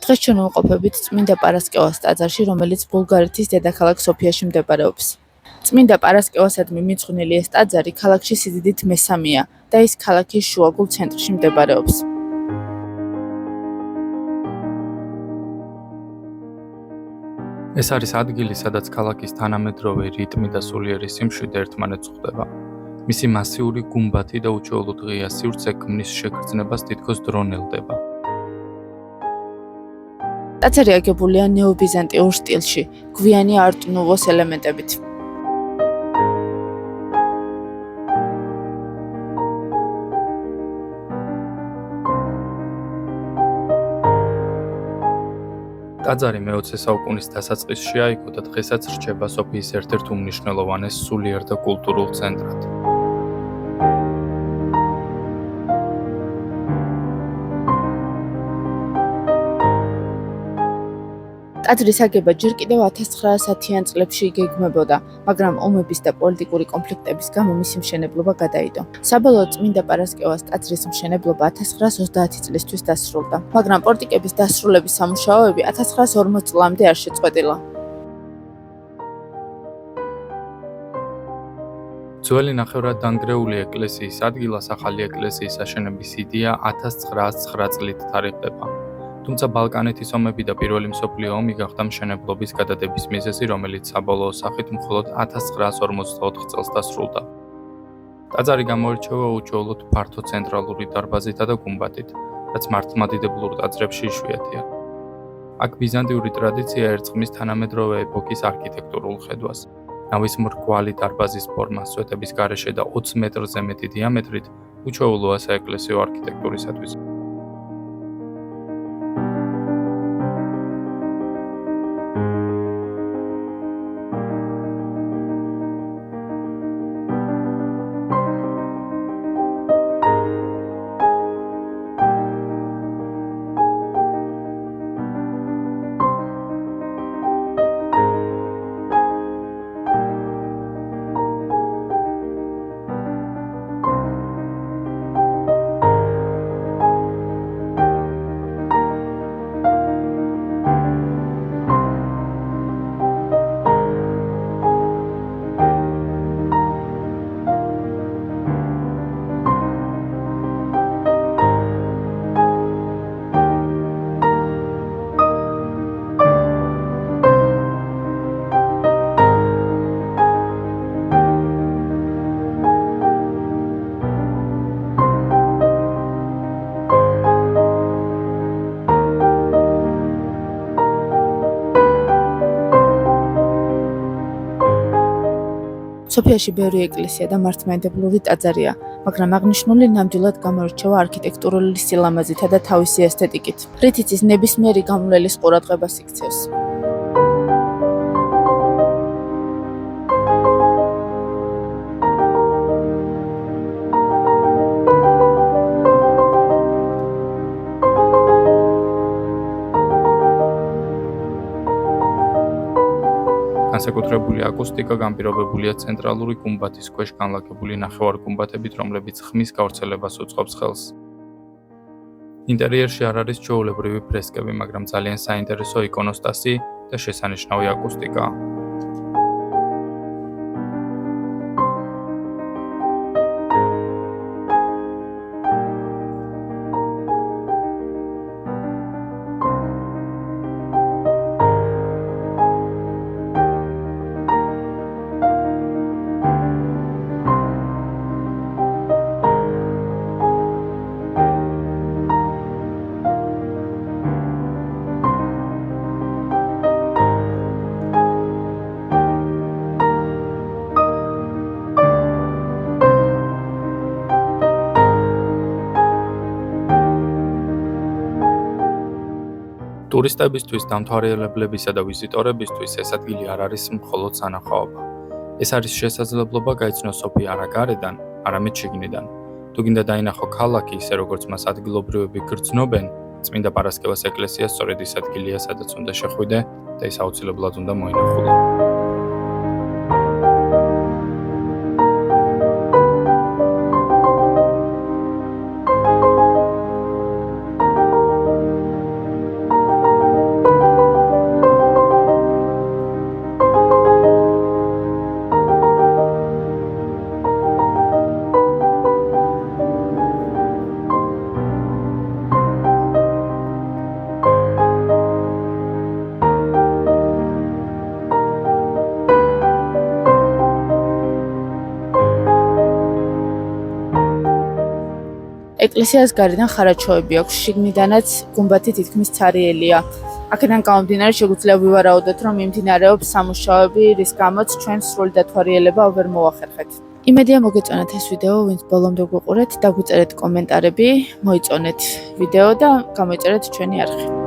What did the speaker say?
დღეს ჩვენ ვიმყოფებით წმინდა პარასკევას ტაძარში, რომელიც ბულგარეთის დედაქალაქ სოფიაში მდებარეობს. წმინდა პარასკევასადმი მიძღვნილი ეს ტაძარი ქალაქში სიდიდით მესამეა და ის ქალაქის შუაგულ ცენტრში მდებარეობს. ეს არის ადგილი, სადაც ქალაქის თანამედროვე რიტმი და სულიერი სიმშვიდე ერთმანეთს ხვდება. მისი მასიური გუმბათი და უჩვეულოდ ღია სივრცე ქმნის შეგრძნებას თითქოს დრო ნელდება. ტაძარი აგებულია ნეობიზანტიურ სტილში, გვიანი არტ-ნუვოს ელემენტებით. ტაძარი მე-20 საუკუნის დასაწყისში აიგო და დღესაც რჩება სოფიის ერთ-ერთ უმნიშვნელოვანეს სულიერ და კულტურულ ცენტრად. ტაძრის აგება ჯერ კიდევ 1910-იან წლებში იგეგმებოდა, მაგრამ ომების და პოლიტიკური კონფლიქტების გამო მისი მშენებლობა გადაიდო. საბოლოოდ წმინდა პარასკევას ტაძრის მშენებლობა 1930 წლისთვის დასრულდა, მაგრამ პოლიტიკების დასრულების სამუშაოები 1940 წლამდე არ შეწყვეტილა. ძველი ნახევრად დანგრეული ეკლესიის ადგილას ახალი ეკლესიის აშენების იდეა 1909 წლით თარიღდება. თუმცა ბალკანეთის ომები და პირველი მსოფლიო ომი გახდა მშენებლობის გადადების მიზეზი, რომელიც საბოლოო სახით მხოლოდ 1954 წელს დასრულდა. ტაძარი გამოირჩევა უჩვეულოდ ფართო ცენტრალური დარბაზითა და გუმბათით, რაც მართლმადიდებლურ ტაძრებში იშვიათია. აქ ბიზანტიური ტრადიცია ერწყმის თანამედროვე ეპოქის არქიტექტურულ ხედვას. ნავის მრგვალი დარბაზის ფორმა, სვეტების გარეშე და 20 მეტრზე მეტი დიამეტრით უჩვეულოა საეკლესიო არქიტექტურისათვის. სოფიაში ბევრი ეკლესია და მართლმადიდებლური ტაძარია, მაგრამ აღნიშნული ნამდვილად გამოირჩევა არქიტექტურული სილამაზითა და თავისი ესთეტიკით, რითიც ის ნებისმიერი გამვლელის ყურადღებას იქცევს. განსაკუთრებული აკუსტიკა განპირობებულია ცენტრალური გუმბათის ქვეშ განლაგებული ნახევარგუმბათებით, რომლებიც ხმის გავრცელებას უწყობს ხელს. ინტერიერში არ არის ჩვეულებრივი ფრესკები, მაგრამ ძალიან საინტერესო იკონოსტასი და შესანიშნავი აკუსტიკაა. ტურისტებისთვის, დამთვალიერებლებისა და ვიზიტორებისთვის ეს ადგილი არ არის მხოლოდ სანახაობა. ეს არის შესაძლებლობა გაიცნოს სოფია არა გარედან, არამედ შიგნიდან. თუ გინდა დაინახო ქალაქი ისე როგორც მას ადგილობრივები გრძნობენ, წმინდა პარასკევას ეკლესია სწორედ ის ადგილია, სადაც უნდა შეხვიდე და ის აუცილებლად უნდა მოინახულო. ეკლესიას გარედან ხარაჩოები აქვს, შიგნიდანაც გუმბათი თითქმის ცარიელია. აქედან გამომდინარე შეგვიძლია ვივარაუდოთ, რომ მიმდინარეობს სამუშაოები, რის გამოც ჩვენ სრული დათვალიერება ვერ მოვახერხეთ. იმედია მოგეწონათ ეს ვიდეო, ვინც ბოლომდე გვიყურეთ, დაგვიწერეთ კომენტარები, მოიწონეთ ვიდეო და გამოიწერეთ ჩვენი არხი.